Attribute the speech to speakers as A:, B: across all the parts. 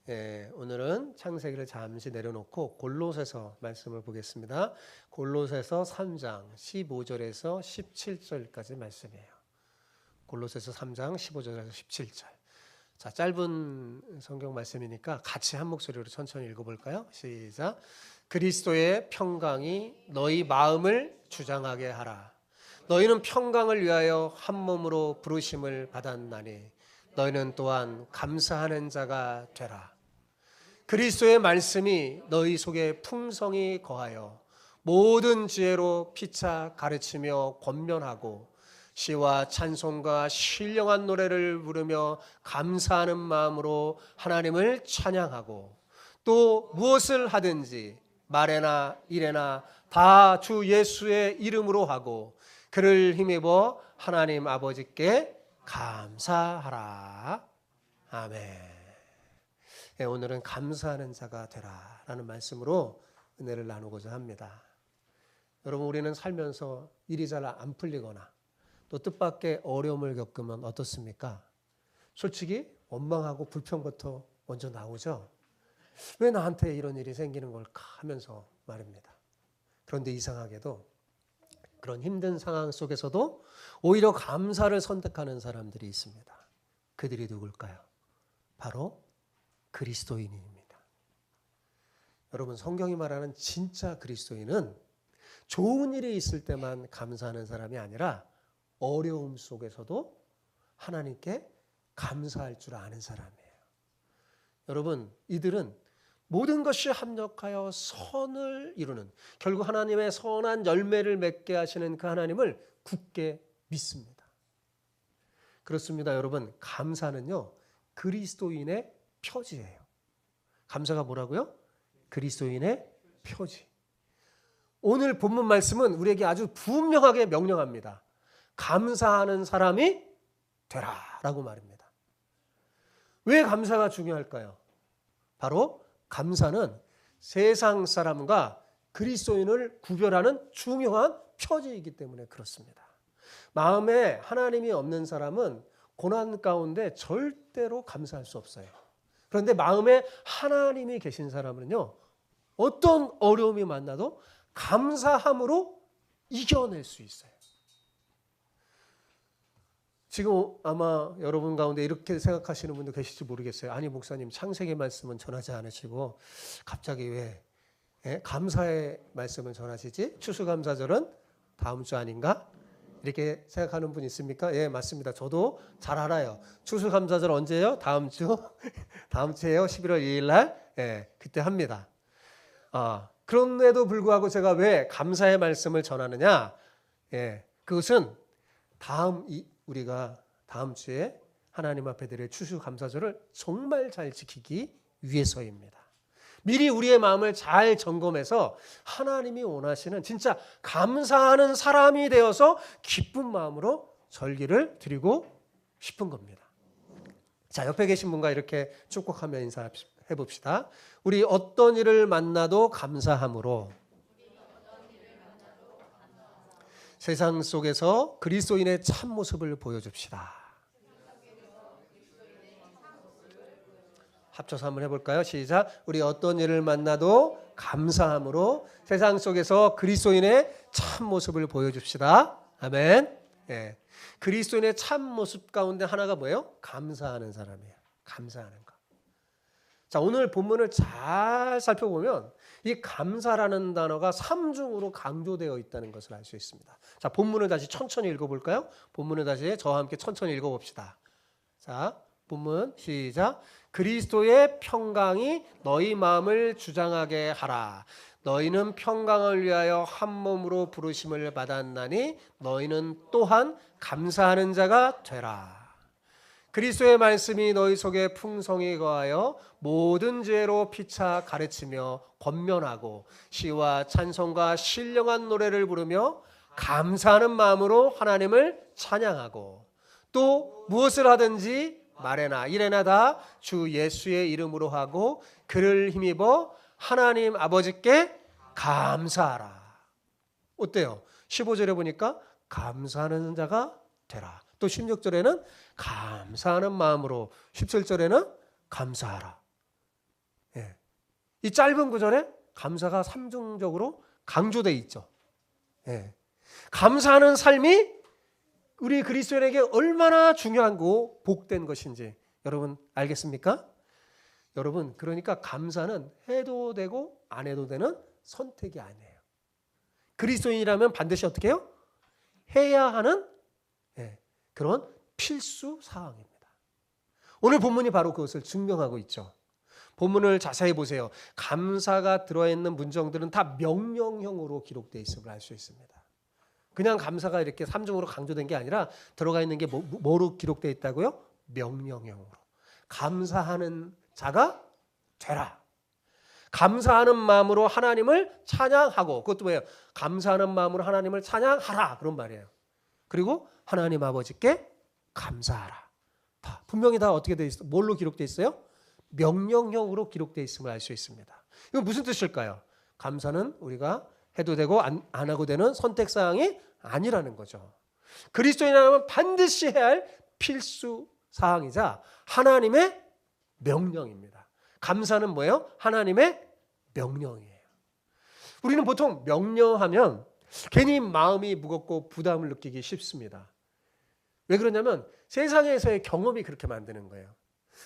A: 오늘은 창세기를 잠시 내려놓고 골로새서 말씀을 보겠습니다. 골로새서 3장 15절에서 17절까지 말씀이에요. 골로새서 3장 15절에서 17절. 자, 짧은 성경 말씀이니까 같이 한 목소리로 천천히 읽어볼까요? 시작. 그리스도의 평강이 너희 마음을 주장하게 하라. 너희는 평강을 위하여 한 몸으로 부르심을 받았나니 너희는 또한 감사하는 자가 되라. 그리스도의 말씀이 너희 속에 풍성히 거하여 모든 지혜로 피차 가르치며 권면하고 시와 찬송과 신령한 노래를 부르며 감사하는 마음으로 하나님을 찬양하고 또 무엇을 하든지 말에나 일에나 다 주 예수의 이름으로 하고 그를 힘입어 하나님 아버지께 감사하라. 아멘. 오늘은 감사하는 자가 되라 라는 말씀으로 은혜를 나누고자 합니다. 여러분, 우리는 살면서 일이 잘 안 풀리거나 또 뜻밖의 어려움을 겪으면 어떻습니까? 솔직히 원망하고 불평부터 먼저 나오죠. 왜 나한테 이런 일이 생기는 걸까 하면서 말입니다. 그런데 이상하게도 그런 힘든 상황 속에서도 오히려 감사를 선택하는 사람들이 있습니다. 그들이 누굴까요? 바로 그리스도인입니다. 여러분, 성경이 말하는 진짜 그리스도인은 좋은 일이 있을 때만 감사하는 사람이 아니라 어려움 속에서도 하나님께 감사할 줄 아는 사람이에요. 여러분, 이들은 모든 것이 합력하여 선을 이루는, 결국 하나님의 선한 열매를 맺게 하시는 그 하나님을 굳게 믿습니다. 그렇습니다. 여러분, 감사는요 그리스도인의 표지예요. 감사가 뭐라고요? 그리스도인의 표지. 오늘 본문 말씀은 우리에게 아주 분명하게 명령합니다. 감사하는 사람이 되라라고 말입니다. 왜 감사가 중요할까요? 바로 감사는 세상 사람과 그리스도인을 구별하는 중요한 표지이기 때문에 그렇습니다. 마음에 하나님이 없는 사람은 고난 가운데 절대로 감사할 수 없어요. 그런데 마음에 하나님이 계신 사람은요, 어떤 어려움이 만나도 감사함으로 이겨낼 수 있어요. 지금 아마 여러분 가운데 이렇게 생각하시는 분도 계실지 모르겠어요. 아니, 목사님, 창세기 말씀은 전하지 않으시고 갑자기 왜 감사의 말씀을 전하시지? 추수감사절은 다음 주 아닌가? 이렇게 생각하는 분 있습니까? 예, 맞습니다. 저도 잘 알아요. 추수감사절 언제예요? 다음 주? 다음 주에요. 11월 2일 날. 예, 그때 합니다. 그런데도 불구하고 제가 왜 감사의 말씀을 전하느냐? 예, 그것은 우리가 다음 주에 하나님 앞에 드릴 추수감사절을 정말 잘 지키기 위해서입니다. 미리 우리의 마음을 잘 점검해서 하나님이 원하시는 진짜 감사하는 사람이 되어서 기쁜 마음으로 절기를 드리고 싶은 겁니다. 자, 옆에 계신 분과 이렇게 축복하며 인사해 봅시다. 우리 어떤 일을 만나도 감사함으로 세상 속에서 그리스도인의 참모습을 보여줍시다. 합쳐서 한번 해볼까요? 시작. 우리 어떤 일을 만나도 감사함으로 세상 속에서 그리스도인의 참모습을 보여줍시다. 아멘. 예. 그리스도인의 참모습 가운데 하나가 뭐예요? 감사하는 사람이에요. 감사하는 것. 자, 오늘 본문을 잘 살펴보면 이 감사라는 단어가 3중으로 강조되어 있다는 것을 알 수 있습니다. 자, 본문을 다시 천천히 읽어볼까요? 본문을 다시 저와 함께 천천히 읽어봅시다. 자, 본문 시작. 그리스도의 평강이 너희 마음을 주장하게 하라. 너희는 평강을 위하여 한 몸으로 부르심을 받았나니 너희는 또한 감사하는 자가 되라. 그리스도의 말씀이 너희 속에 풍성히 거하여 모든 죄로 피차 가르치며 권면하고 시와 찬송과 신령한 노래를 부르며 감사하는 마음으로 하나님을 찬양하고 또 무엇을 하든지 말에나 일에나 다 주 예수의 이름으로 하고 그를 힘입어 하나님 아버지께 감사하라. 어때요? 15절에 보니까 감사하는 자가 되라. 또 16절에는 감사하는 마음으로, 17절에는 감사하라. 이 짧은 구절에 감사가 삼중적으로 강조되어 있죠. 예. 감사하는 삶이 우리 그리스도인에게 얼마나 중요하고 복된 것인지 여러분 알겠습니까? 여러분, 그러니까 감사는 해도 되고 안 해도 되는 선택이 아니에요. 그리스도인이라면 반드시 어떻게 해요? 해야 하는 그런 필수 사항입니다. 오늘 본문이 바로 그것을 증명하고 있죠. 본문을 자세히 보세요. 감사가 들어있는 문정들은 다 명령형으로 기록되어 있음을 알 수 있습니다. 그냥 감사가 이렇게 삼중으로 강조된 게 아니라 들어가 있는 게 뭐로 기록되어 있다고요? 명령형으로. 감사하는 자가 되라. 감사하는 마음으로 하나님을 찬양하고, 그것도 뭐예요? 감사하는 마음으로 하나님을 찬양하라, 그런 말이에요. 그리고 하나님 아버지께 감사하라. 분명히 다 어떻게 되어 있어요? 뭘로 기록되어 있어요? 명령형으로 기록되어 있음을 알 수 있습니다. 이건 무슨 뜻일까요? 감사는 우리가 해도 되고 안 하고 되는 선택사항이 아니라는 거죠. 그리스도인이라면 반드시 해야 할 필수 사항이자 하나님의 명령입니다. 감사는 뭐예요? 하나님의 명령이에요. 우리는 보통 명령하면 괜히 마음이 무겁고 부담을 느끼기 쉽습니다. 왜 그러냐면 세상에서의 경험이 그렇게 만드는 거예요.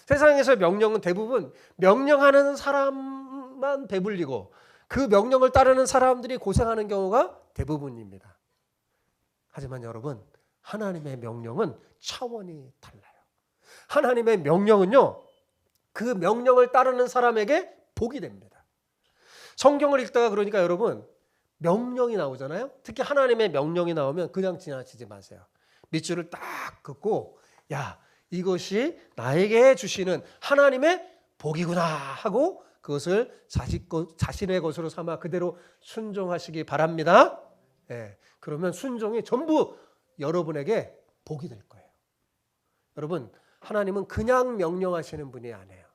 A: 세상에서의 명령은 대부분 명령하는 사람만 배불리고 그 명령을 따르는 사람들이 고생하는 경우가 대부분입니다. 하지만 여러분, 하나님의 명령은 차원이 달라요. 하나님의 명령은요, 그 명령을 따르는 사람에게 복이 됩니다. 성경을 읽다가 그러니까 여러분, 명령이 나오잖아요. 특히 하나님의 명령이 나오면 그냥 지나치지 마세요. 밑줄을 딱 긋고, 야, 이것이 나에게 주시는 하나님의 복이구나 하고 그것을 자신의 것으로 삼아 그대로 순종하시기 바랍니다. 그러면 순종이 전부 여러분에게 복이 될 거예요. 여러분, 하나님은 그냥 명령하시는 분이 아니에요.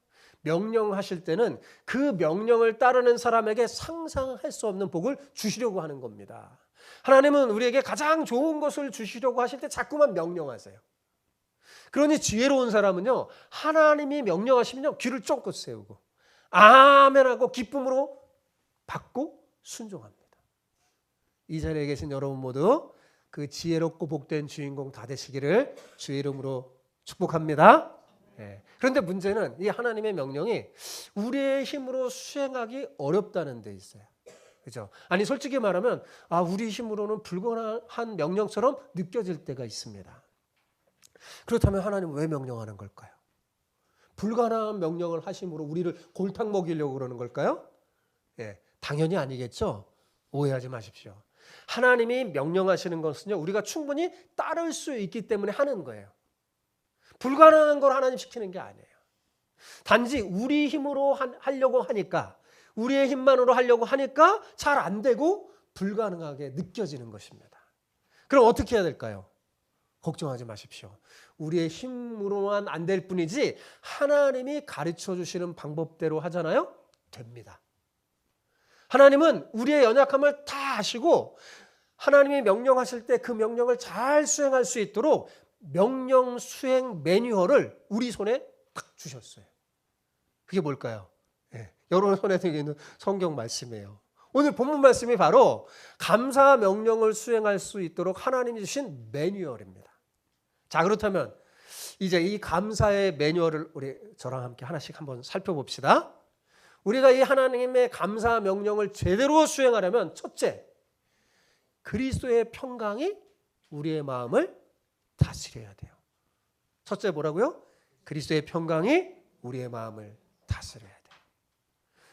A: 명령하실 때는 그 명령을 따르는 사람에게 상상할 수 없는 복을 주시려고 하는 겁니다. 하나님은 우리에게 가장 좋은 것을 주시려고 하실 때 자꾸만 명령하세요. 그러니 지혜로운 사람은요, 하나님이 명령하시면요, 귀를 쫑긋 세우고 아멘하고 기쁨으로 받고 순종합니다. 이 자리에 계신 여러분 모두 그 지혜롭고 복된 주인공 다 되시기를 주의 이름으로 축복합니다. 그런데 문제는 이 하나님의 명령이 우리의 힘으로 수행하기 어렵다는 데 있어요. 그죠? 아니 솔직히 말하면 우리 힘으로는 불가능한 명령처럼 느껴질 때가 있습니다. 그렇다면 하나님은 왜 명령하는 걸까요? 불가능한 명령을 하심으로 우리를 골탕 먹이려고 그러는 걸까요? 당연히 아니겠죠. 오해하지 마십시오. 하나님이 명령하시는 것은요, 우리가 충분히 따를 수 있기 때문에 하는 거예요. 불가능한 걸 하나님 시키는 게 아니에요. 단지 우리 힘으로 하려고 하니까, 우리의 힘만으로 하려고 하니까 잘 안 되고 불가능하게 느껴지는 것입니다. 그럼 어떻게 해야 될까요? 걱정하지 마십시오. 우리의 힘으로만 안 될 뿐이지 하나님이 가르쳐 주시는 방법대로 하잖아요? 됩니다. 하나님은 우리의 연약함을 다 아시고 하나님이 명령하실 때 그 명령을 잘 수행할 수 있도록 명령 수행 매뉴얼을 우리 손에 딱 주셨어요. 그게 뭘까요? 여러분 손에 들고 있는 성경 말씀이에요. 오늘 본문 말씀이 바로 감사 명령을 수행할 수 있도록 하나님이 주신 매뉴얼입니다. 자, 그렇다면 이제 이 감사의 매뉴얼을 저랑 함께 하나씩 한번 살펴봅시다. 우리가 이 하나님의 감사 명령을 제대로 수행하려면 첫째, 그리스도의 평강이 우리의 마음을 다스려야 돼요. 첫째 뭐라고요? 그리스도의 평강이 우리의 마음을 다스려야 돼요.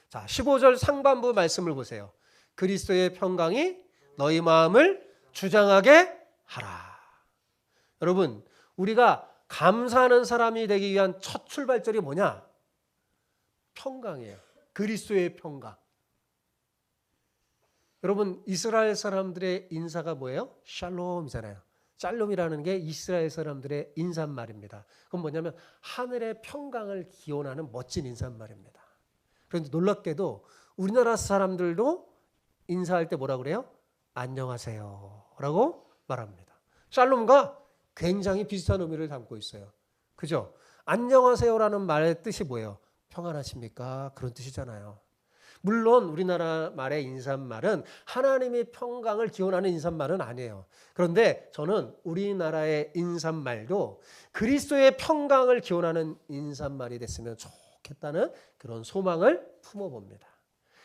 A: 자, 15절 상반부 말씀을 보세요. 그리스도의 평강이 너희 마음을 주장하게 하라. 여러분, 우리가 감사하는 사람이 되기 위한 첫 출발점이 뭐냐? 평강이에요. 그리스도의 평강. 여러분, 이스라엘 사람들의 인사가 뭐예요? 샬롬이잖아요. 샬롬이라는 게 이스라엘 사람들의 인사말입니다. 그건 뭐냐면 하늘의 평강을 기원하는 멋진 인사말입니다. 그런데 놀랍게도 우리나라 사람들도 인사할 때 뭐라고 그래요? 안녕하세요 라고 말합니다. 샬롬과 굉장히 비슷한 의미를 담고 있어요. 그죠? 안녕하세요라는 말의 뜻이 뭐예요? 평안하십니까? 그런 뜻이잖아요. 물론 우리나라 말의 인사말은 하나님의 평강을 기원하는 인사말은 아니에요. 그런데 저는 우리나라의 인사말도 그리스도의 평강을 기원하는 인사말이 됐으면 좋겠다는 그런 소망을 품어봅니다.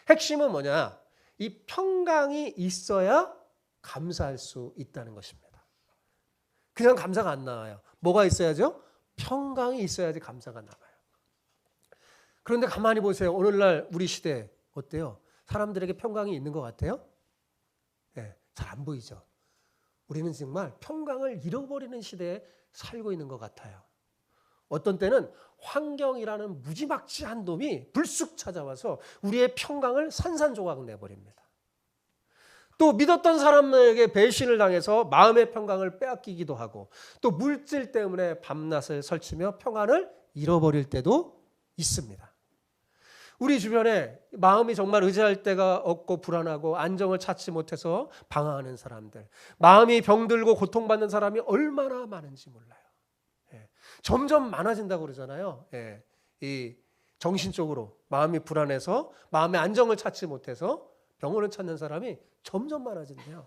A: 핵심은 뭐냐? 이 평강이 있어야 감사할 수 있다는 것입니다. 그냥 감사가 안 나와요. 뭐가 있어야죠? 평강이 있어야지 감사가 나와요. 그런데 가만히 보세요. 오늘날 우리 시대 어때요? 사람들에게 평강이 있는 것 같아요? 네, 잘 안 보이죠. 우리는 정말 평강을 잃어버리는 시대에 살고 있는 것 같아요. 어떤 때는 환경이라는 무지막지한 놈이 불쑥 찾아와서 우리의 평강을 산산조각 내버립니다. 또 믿었던 사람에게 배신을 당해서 마음의 평강을 빼앗기기도 하고, 또 물질 때문에 밤낮을 설치며 평안을 잃어버릴 때도 있습니다. 우리 주변에 마음이 정말 의지할 데가 없고 불안하고 안정을 찾지 못해서 방황하는 사람들, 마음이 병들고 고통받는 사람이 얼마나 많은지 몰라요. 점점 많아진다고 그러잖아요. 이 정신적으로 마음이 불안해서 마음의 안정을 찾지 못해서 병원을 찾는 사람이 점점 많아진대요.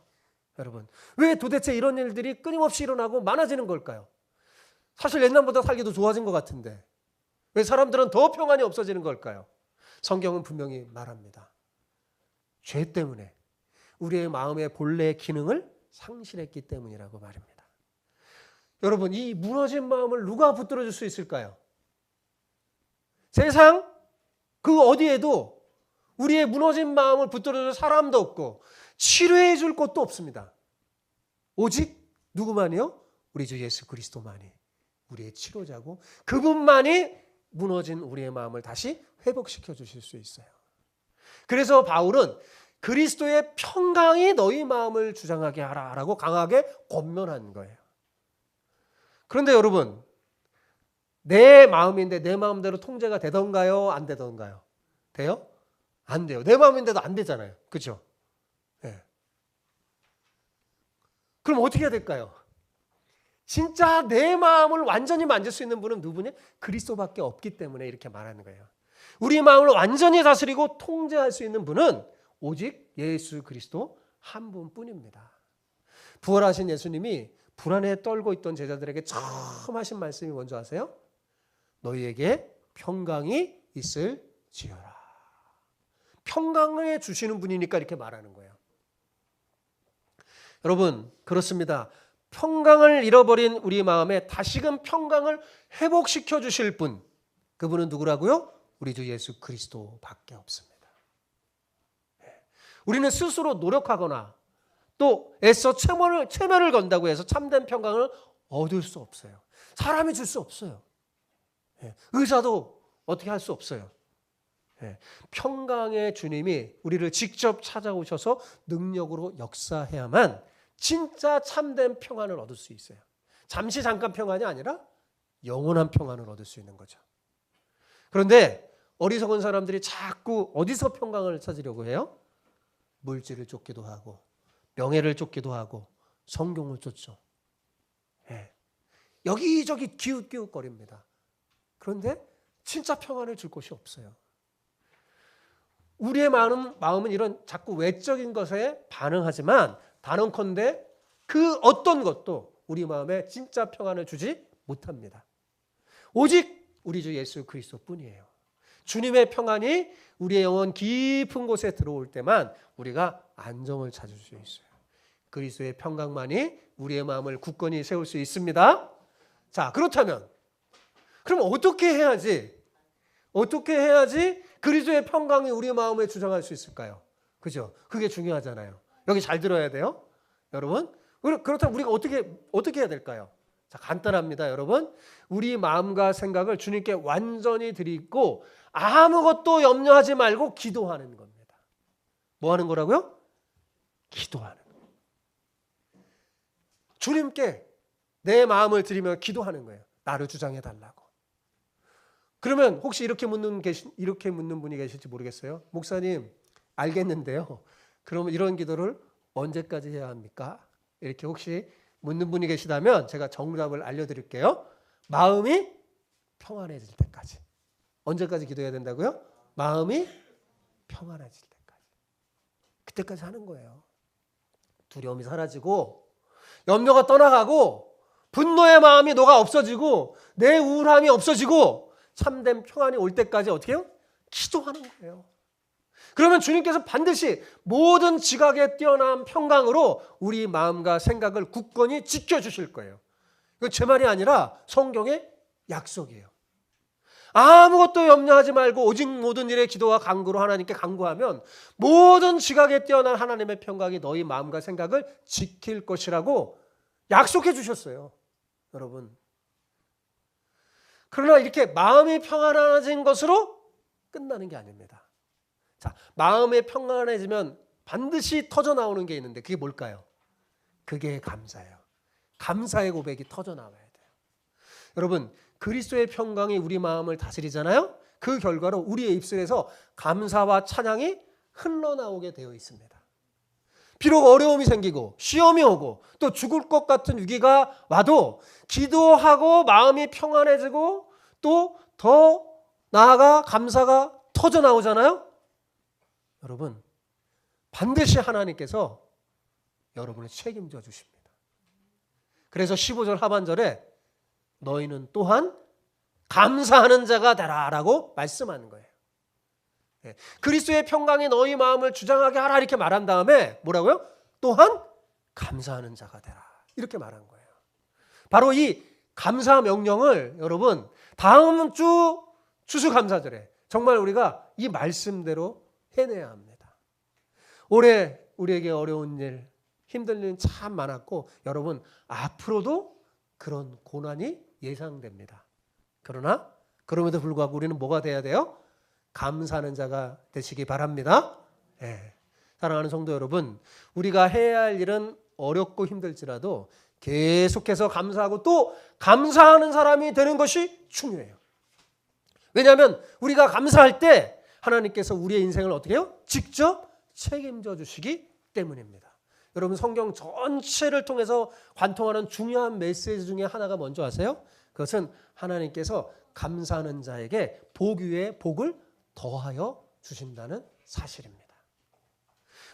A: 여러분, 왜 도대체 이런 일들이 끊임없이 일어나고 많아지는 걸까요? 사실 옛날보다 살기도 좋아진 것 같은데 왜 사람들은 더 평안이 없어지는 걸까요? 성경은 분명히 말합니다. 죄 때문에 우리의 마음의 본래의 기능을 상실했기 때문이라고 말입니다. 여러분, 이 무너진 마음을 누가 붙들어 줄 수 있을까요? 세상 그 어디에도 우리의 무너진 마음을 붙들어 줄 사람도 없고 치료해 줄 것도 없습니다. 오직 누구만이요? 우리 주 예수 그리스도만이 우리의 치료자고, 그분만이 무너진 우리의 마음을 다시 회복시켜 주실 수 있어요. 그래서 바울은 그리스도의 평강이 너희 마음을 주장하게 하라라고 강하게 권면한 거예요. 그런데 여러분, 내 마음인데 내 마음대로 통제가 되던가요? 안 되던가요? 돼요? 안 돼요. 내 마음인데도 안 되잖아요. 그렇죠? 네. 그럼 어떻게 해야 될까요? 진짜 내 마음을 완전히 만질 수 있는 분은 누구냐? 그리스도밖에 없기 때문에 이렇게 말하는 거예요. 우리 마음을 완전히 다스리고 통제할 수 있는 분은 오직 예수 그리스도 한 분뿐입니다. 부활하신 예수님이 불안에 떨고 있던 제자들에게 처음 하신 말씀이 뭔지 아세요? 너희에게 평강이 있을지어라. 평강을 주시는 분이니까 이렇게 말하는 거예요. 여러분, 그렇습니다. 평강을 잃어버린 우리 마음에 다시금 평강을 회복시켜 주실 분, 그분은 누구라고요? 우리 주 예수 그리스도밖에 없습니다. 우리는 스스로 노력하거나 또 애써 체면을 건다고 해서 참된 평강을 얻을 수 없어요. 사람이 줄 수 없어요. 의사도 어떻게 할 수 없어요. 평강의 주님이 우리를 직접 찾아오셔서 능력으로 역사해야만 진짜 참된 평안을 얻을 수 있어요. 잠시 잠깐 평안이 아니라 영원한 평안을 얻을 수 있는 거죠. 그런데 어리석은 사람들이 자꾸 어디서 평강을 찾으려고 해요? 물질을 쫓기도 하고 명예를 쫓기도 하고 성경을 쫓죠. 여기저기 기웃기웃거립니다. 그런데 진짜 평안을 줄 곳이 없어요. 우리의 마음은 이런 자꾸 외적인 것에 반응하지만 단언컨대 그 어떤 것도 우리 마음에 진짜 평안을 주지 못합니다. 오직 우리 주 예수 그리스도뿐이에요. 주님의 평안이 우리의 영혼 깊은 곳에 들어올 때만 우리가 안정을 찾을 수 있어요. 그리스도의 평강만이 우리의 마음을 굳건히 세울 수 있습니다. 자, 그렇다면 그럼 어떻게 해야지 그리스도의 평강이 우리의 마음에 주장할 수 있을까요? 그죠? 그게 중요하잖아요. 여기 잘 들어야 돼요. 여러분, 그렇다면 우리가 어떻게 해야 될까요? 자, 간단합니다, 여러분. 우리 마음과 생각을 주님께 완전히 드리고 아무것도 염려하지 말고 기도하는 겁니다. 뭐 하는 거라고요? 기도하는 거예요. 주님께 내 마음을 드리며 기도하는 거예요. 나를 주장해 달라고. 그러면 혹시 이렇게 묻는 분이 계실지 모르겠어요. 목사님, 알겠는데요. 그러면 이런 기도를 언제까지 해야 합니까? 이렇게 혹시 묻는 분이 계시다면 제가 정답을 알려드릴게요. 마음이 평안해질 때까지. 언제까지 기도해야 된다고요? 마음이 평안해질 때까지. 그때까지 하는 거예요. 두려움이 사라지고 염려가 떠나가고 분노의 마음이 너가 없어지고 내 우울함이 없어지고 참된 평안이 올 때까지 어떻게 해요? 기도하는 거예요. 그러면 주님께서 반드시 모든 지각에 뛰어난 평강으로 우리 마음과 생각을 굳건히 지켜주실 거예요. 이건 제 말이 아니라 성경의 약속이에요. 아무것도 염려하지 말고 오직 모든 일에 기도와 간구로 하나님께 간구하면 모든 지각에 뛰어난 하나님의 평강이 너희 마음과 생각을 지킬 것이라고 약속해 주셨어요. 여러분. 그러나 이렇게 마음이 평안해진 것으로 끝나는 게 아닙니다. 자, 마음이 평안해지면 반드시 터져 나오는 게 있는데 그게 뭘까요? 그게 감사예요. 감사의 고백이 터져 나와야 돼요. 여러분, 그리스도의 평강이 우리 마음을 다스리잖아요. 그 결과로 우리의 입술에서 감사와 찬양이 흘러나오게 되어 있습니다. 비록 어려움이 생기고 시험이 오고 또 죽을 것 같은 위기가 와도 기도하고 마음이 평안해지고 또 더 나아가 감사가 터져 나오잖아요. 여러분, 반드시 하나님께서 여러분을 책임져 주십니다. 그래서 15절 하반절에 너희는 또한 감사하는 자가 되라라고 말씀하는 거예요. 그리스도의 평강이 너희 마음을 주장하게 하라 이렇게 말한 다음에 뭐라고요? 또한 감사하는 자가 되라 이렇게 말한 거예요. 바로 이 감사 명령을 여러분 다음 주 추수감사절에 정말 우리가 이 말씀대로 해내야 합니다. 올해 우리에게 어려운 일, 힘든 일 참 많았고 여러분 앞으로도 그런 고난이 예상됩니다. 그러나 그럼에도 불구하고 우리는 뭐가 돼야 돼요? 감사하는 자가 되시기 바랍니다. 네. 사랑하는 성도 여러분, 우리가 해야 할 일은 어렵고 힘들지라도 계속해서 감사하고 또 감사하는 사람이 되는 것이 중요해요. 왜냐하면 우리가 감사할 때 하나님께서 우리의 인생을 어떻게 해요? 직접 책임져 주시기 때문입니다. 여러분 성경 전체를 통해서 관통하는 중요한 메시지 중에 하나가 뭔지 아세요? 그것은 하나님께서 감사하는 자에게 복 위에 복을 더하여 주신다는 사실입니다.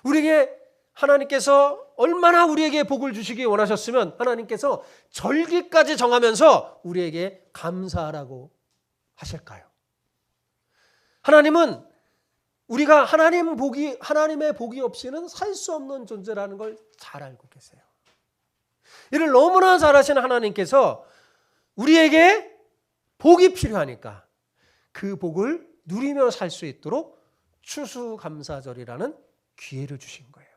A: 우리에게 하나님께서 얼마나 우리에게 복을 주시기 원하셨으면 하나님께서 절기까지 정하면서 우리에게 감사하라고 하실까요? 하나님은 우리가 하나님의 복이 없이는 살 수 없는 존재라는 걸 잘 알고 계세요. 이를 너무나 잘 아시는 하나님께서 우리에게 복이 필요하니까 그 복을 누리며 살 수 있도록 추수감사절이라는 기회를 주신 거예요.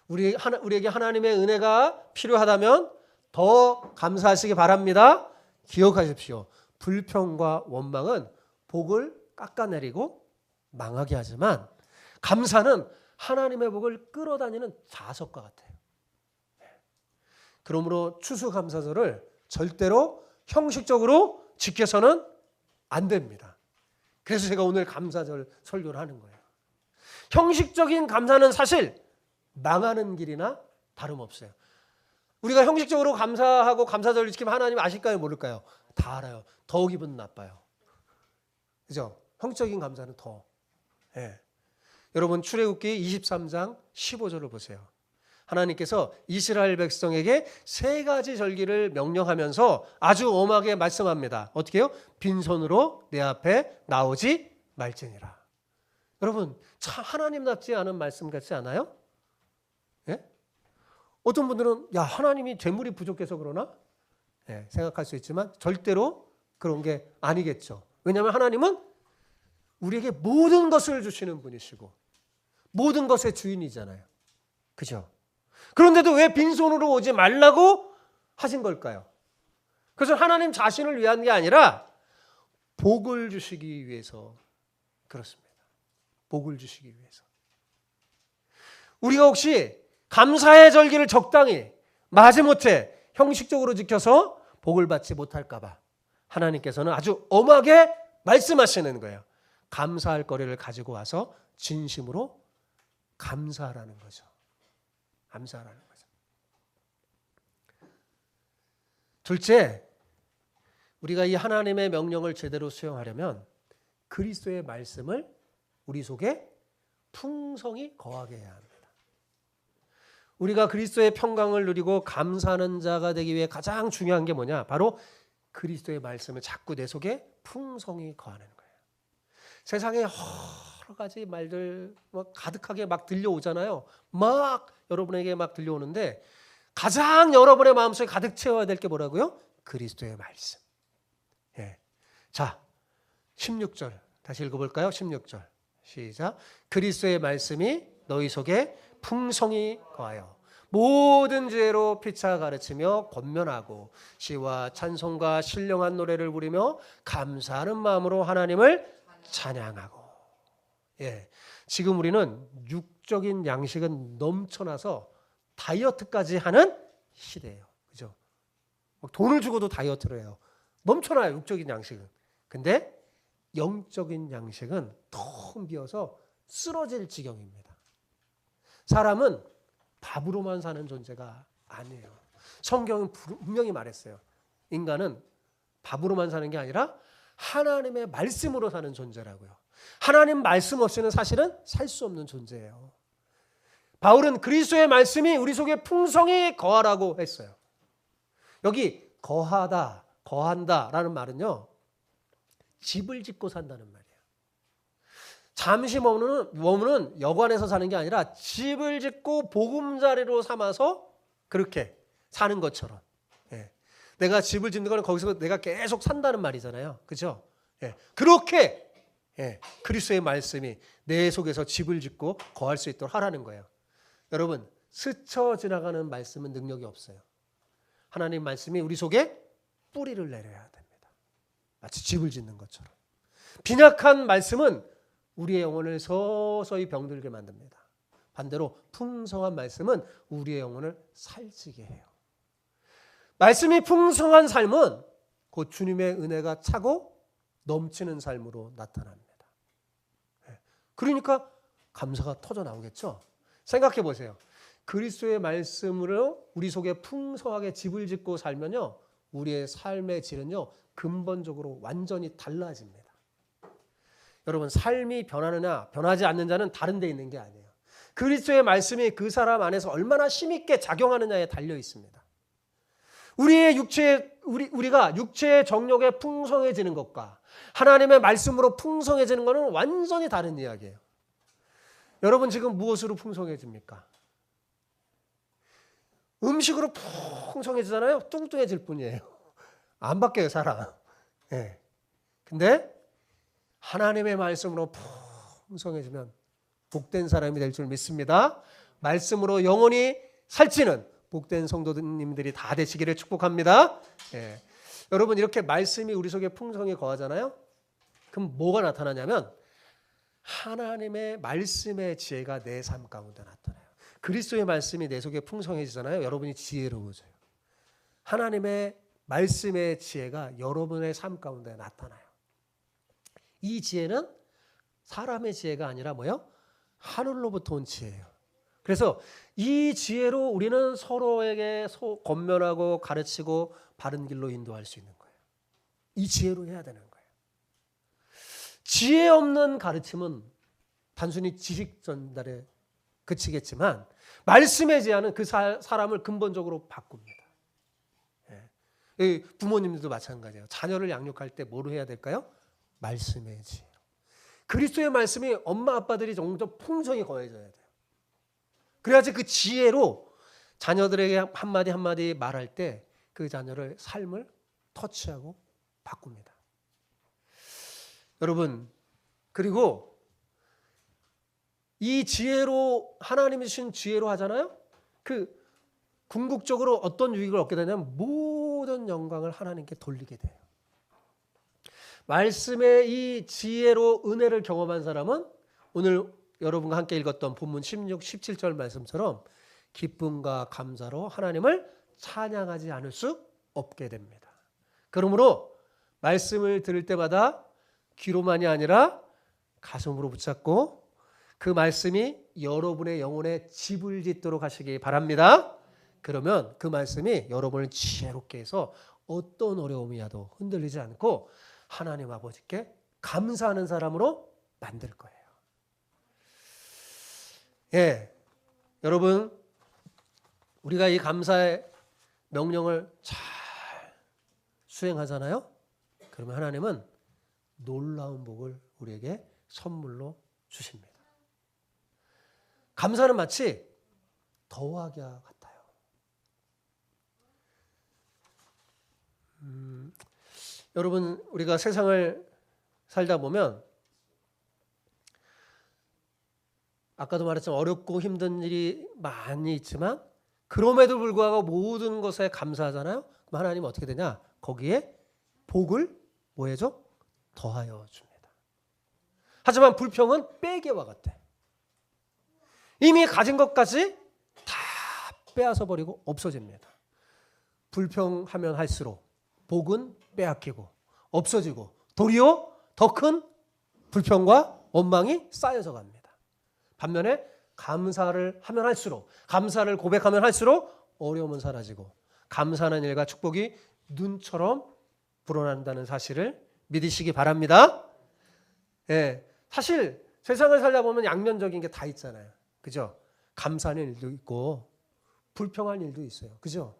A: 우리에게 하나님의 은혜가 필요하다면 더 감사하시기 바랍니다. 기억하십시오. 불평과 원망은 복을 깎아내리고 망하게 하지만 감사는 하나님의 복을 끌어다니는 자석과 같아요. 그러므로 추수감사절을 절대로 형식적으로 지켜서는 안 됩니다. 그래서 제가 오늘 감사절 설교를 하는 거예요. 형식적인 감사는 사실 망하는 길이나 다름없어요. 우리가 형식적으로 감사하고 감사절을 지키면 하나님 아실까요? 모를까요? 다 알아요. 더 기분 나빠요. 그죠? 형식적인 감사는 더. 예. 여러분 출애굽기 23장 15절을 보세요. 하나님께서 이스라엘 백성에게 세 가지 절기를 명령하면서 아주 엄하게 말씀합니다. 어떻게 해요? 빈손으로 내 앞에 나오지 말지니라. 여러분 참 하나님답지 않은 말씀 같지 않아요? 예? 어떤 분들은 야 하나님이 재물이 부족해서 그러나? 예, 생각할 수 있지만 절대로 그런 게 아니겠죠. 왜냐하면 하나님은 우리에게 모든 것을 주시는 분이시고 모든 것의 주인이잖아요. 그죠? 그런데도 왜 빈손으로 오지 말라고 하신 걸까요? 그것은 하나님 자신을 위한 게 아니라 복을 주시기 위해서 그렇습니다. 복을 주시기 위해서. 우리가 혹시 감사의 절기를 적당히 마지못해 형식적으로 지켜서 복을 받지 못할까 봐 하나님께서는 아주 엄하게 말씀하시는 거예요. 감사할 거리를 가지고 와서 진심으로 감사하라는 거죠. 감사하라는 거죠. 둘째, 우리가 이 하나님의 명령을 제대로 수용하려면 그리스도의 말씀을 우리 속에 풍성이 거하게 해야 합니다. 우리가 그리스도의 평강을 누리고 감사하는 자가 되기 위해 가장 중요한 게 뭐냐? 바로 그리스도의 말씀을 자꾸 내 속에 풍성히 거하는 거예요. 세상에 여러 가지 말들 가득하게 막 들려오잖아요. 막 여러분에게 막 들려오는데 가장 여러분의 마음속에 가득 채워야 될 게 뭐라고요? 그리스도의 말씀. 예. 자, 16절 다시 읽어볼까요? 16절 시작. 그리스도의 말씀이 너희 속에 풍성히 거하여 모든 지혜로 피차 가르치며 권면하고 시와 찬송과 신령한 노래를 부르며 감사하는 마음으로 하나님을 찬양하고. 예, 지금 우리는 육적인 양식은 넘쳐나서 다이어트까지 하는 시대예요. 그죠? 돈을 주고도 다이어트를 해요. 넘쳐나요, 육적인 양식은. 근데 영적인 양식은 텅 비어서 쓰러질 지경입니다. 사람은 밥으로만 사는 존재가 아니에요. 성경은 분명히 말했어요. 인간은 밥으로만 사는 게 아니라 하나님의 말씀으로 사는 존재라고요. 하나님 말씀 없이는 사실은 살 수 없는 존재예요. 바울은 그리스도의 말씀이 우리 속에 풍성히 거하라고 했어요. 여기 거하다, 거한다라는 말은요, 집을 짓고 산다는 말이에요. 잠시 머무는 여관에서 사는 게 아니라 집을 짓고 보금자리로 삼아서 그렇게 사는 것처럼. 예. 내가 집을 짓는 거는 거기서 내가 계속 산다는 말이잖아요. 그렇죠? 예. 그렇게 그리스도의 말씀이 내 속에서 집을 짓고 거할 수 있도록 하라는 거예요. 여러분, 스쳐 지나가는 말씀은 능력이 없어요. 하나님 말씀이 우리 속에 뿌리를 내려야 됩니다. 마치 집을 짓는 것처럼. 빈약한 말씀은 우리의 영혼을 서서히 병들게 만듭니다. 반대로 풍성한 말씀은 우리의 영혼을 살찌게 해요. 말씀이 풍성한 삶은 곧 주님의 은혜가 차고 넘치는 삶으로 나타납니다. 그러니까 감사가 터져 나오겠죠. 생각해 보세요. 그리스도의 말씀으로 우리 속에 풍성하게 집을 짓고 살면요, 우리의 삶의 질은요, 근본적으로 완전히 달라집니다. 여러분, 삶이 변하느냐 변하지 않는 자는 다른 데 있는 게 아니에요. 그리스도의 말씀이 그 사람 안에서 얼마나 힘있게 작용하느냐에 달려 있습니다. 우리가 육체의 정욕에 풍성해지는 것과 하나님의 말씀으로 풍성해지는 것은 완전히 다른 이야기예요. 여러분, 지금 무엇으로 풍성해집니까? 음식으로 풍성해지잖아요. 뚱뚱해질 뿐이에요. 안 바뀌어요, 사람. 예. 근데 하나님의 말씀으로 풍성해지면 복된 사람이 될 줄 믿습니다. 말씀으로 영원히 살찌는 복된 성도님들이 다 되시기를 축복합니다. 예. 여러분, 이렇게 말씀이 우리 속에 풍성히 거하잖아요. 그럼 뭐가 나타나냐면 하나님의 말씀의 지혜가 내 삶 가운데 나타나요. 그리스도의 말씀이 내 속에 풍성해지잖아요. 여러분이 지혜로워져요. 하나님의 말씀의 지혜가 여러분의 삶 가운데 나타나요. 이 지혜는 사람의 지혜가 아니라 뭐예요? 하늘로부터 온 지혜예요. 그래서 이 지혜로 우리는 서로에게 권면하고 가르치고 바른 길로 인도할 수 있는 거예요. 이 지혜로 해야 되는 거예요. 지혜 없는 가르침은 단순히 지식 전달에 그치겠지만 말씀의 지혜는 그 사람을 근본적으로 바꿉니다. 예. 부모님들도 마찬가지예요. 자녀를 양육할 때 뭐로 해야 될까요? 말씀의 지혜. 그리스도의 말씀이 엄마 아빠들이 점점 풍성히 거해져야 돼요. 그래야지 그 지혜로 자녀들에게 한마디 한마디 말할 때 그 자녀를 삶을 터치하고 바꿉니다. 여러분, 그리고 이 지혜로 하나님이 주신 지혜로 하잖아요. 그 궁극적으로 어떤 유익을 얻게 되냐면 모든 영광을 하나님께 돌리게 돼요. 말씀의 이 지혜로 은혜를 경험한 사람은 오늘 여러분과 함께 읽었던 본문 16, 17절 말씀처럼 기쁨과 감사로 하나님을 찬양하지 않을 수 없게 됩니다. 그러므로 말씀을 들을 때마다 귀로만이 아니라 가슴으로 붙잡고 그 말씀이 여러분의 영혼에 집을 짓도록 하시기 바랍니다. 그러면 그 말씀이 여러분을 지혜롭게 해서 어떤 어려움이 와도 흔들리지 않고 하나님 아버지께 감사하는 사람으로 만들 거예요. 예, 여러분 우리가 이 감사의 명령을 잘 수행하잖아요. 그러면 하나님은 놀라운 복을 우리에게 선물로 주십니다. 감사는 마치 더하기와 같아요. 여러분 우리가 세상을 살다 보면 아까도 말했지만 어렵고 힘든 일이 많이 있지만 그럼에도 불구하고 모든 것에 감사하잖아요. 그럼 하나님은 어떻게 되냐? 거기에 복을 뭐 해줘? 더하여 줍니다. 하지만 불평은 빼기와 같아. 이미 가진 것까지 다 빼앗아 버리고 없어집니다. 불평하면 할수록 복은 빼앗기고 없어지고 도리어 더 큰 불평과 원망이 쌓여져 갑니다. 반면에 감사를 하면 할수록, 감사를 고백하면 할수록 어려움은 사라지고 감사하는 일과 축복이 눈처럼 불어난다는 사실을 믿으시기 바랍니다. 예, 사실 세상을 살다 보면 양면적인 게 다 있잖아요. 그죠? 감사하는 일도 있고 불평할 일도 있어요. 그죠?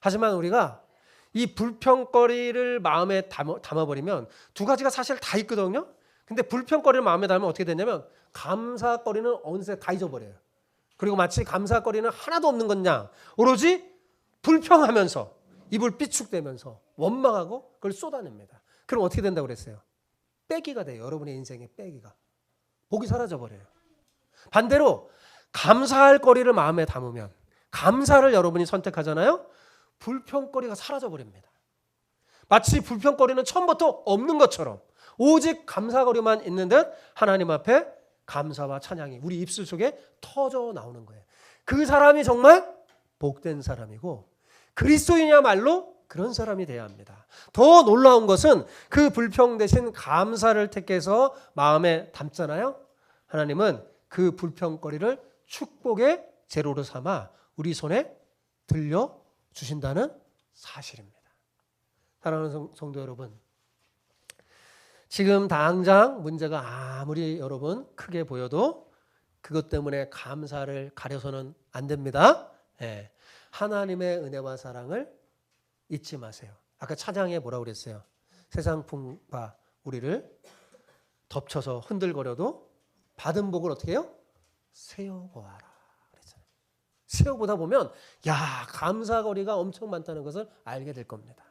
A: 하지만 우리가 이 불평거리를 마음에 담아버리면 두 가지가 사실 다 있거든요. 근데 불평거리를 마음에 담으면 어떻게 되냐면 감사거리는 어느새 다 잊어버려요. 그리고 마치 감사거리는 하나도 없는 것냥 오로지 불평하면서 입을 삐축대면서 원망하고 그걸 쏟아냅니다. 그럼 어떻게 된다고 그랬어요? 빼기가 돼요. 여러분의 인생의 빼기가. 복이 사라져버려요. 반대로 감사할 거리를 마음에 담으면 감사를 여러분이 선택하잖아요. 불평거리가 사라져버립니다. 마치 불평거리는 처음부터 없는 것처럼 오직 감사거리만 있는 듯 하나님 앞에 감사와 찬양이 우리 입술 속에 터져 나오는 거예요. 그 사람이 정말 복된 사람이고 그리스도인이야말로 그런 사람이 돼야 합니다. 더 놀라운 것은 그 불평 대신 감사를 택해서 마음에 담잖아요. 하나님은 그 불평거리를 축복의 재료로 삼아 우리 손에 들려주신다는 사실입니다. 사랑하는 성도 여러분, 지금 당장 문제가 아무리 여러분 크게 보여도 그것 때문에 감사를 가려서는 안 됩니다. 예. 하나님의 은혜와 사랑을 잊지 마세요. 아까 찬양에 뭐라고 그랬어요? 세상 풍파 우리를 덮쳐서 흔들거려도 받은 복을 어떻게 해요? 세어보아라 그랬잖아요. 세어보다 보면 감사거리가 엄청 많다는 것을 알게 될 겁니다.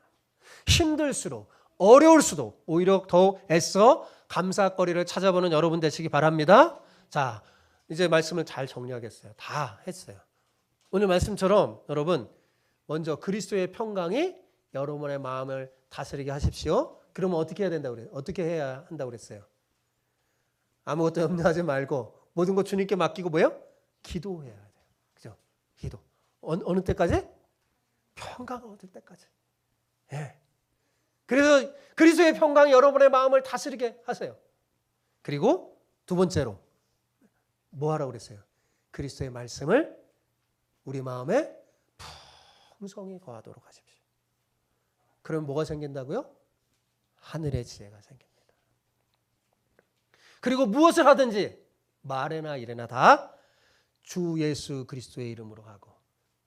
A: 힘들수록 어려울 수도 오히려 더 애써 감사거리를 찾아보는 여러분 되시기 바랍니다. 자, 이제 말씀을 잘 정리하겠어요. 다 했어요. 오늘 말씀처럼 여러분 먼저 그리스도의 평강이 여러분의 마음을 다스리게 하십시오. 그러면 어떻게 해야 된다고 그래요? 어떻게 해야 한다고 그랬어요? 아무것도 염려하지 말고 모든 것 주님께 맡기고 뭐예요? 기도해야 돼요. 그죠? 기도. 어느 때까지? 평강을 얻을 때까지. 예. 그래서 그리스도의 평강이 여러분의 마음을 다스리게 하세요. 그리고 두 번째로 뭐 하라고 그랬어요? 그리스도의 말씀을 우리 마음에 풍성히 거하도록 하십시오. 그럼 뭐가 생긴다고요? 하늘의 지혜가 생깁니다. 그리고 무엇을 하든지 말에나 일에나 다 주 예수 그리스도의 이름으로 하고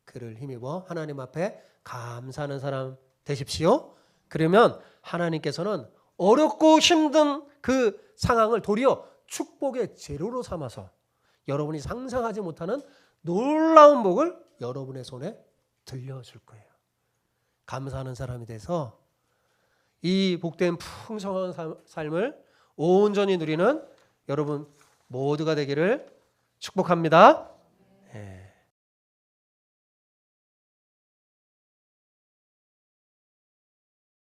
A: 그를 힘입어 하나님 앞에 감사하는 사람 되십시오. 그러면 하나님께서는 어렵고 힘든 그 상황을 도리어 축복의 재료로 삼아서 여러분이 상상하지 못하는 놀라운 복을 여러분의 손에 들려줄 거예요. 감사하는 사람이 돼서 이 복된 풍성한 삶을 온전히 누리는 여러분 모두가 되기를 축복합니다.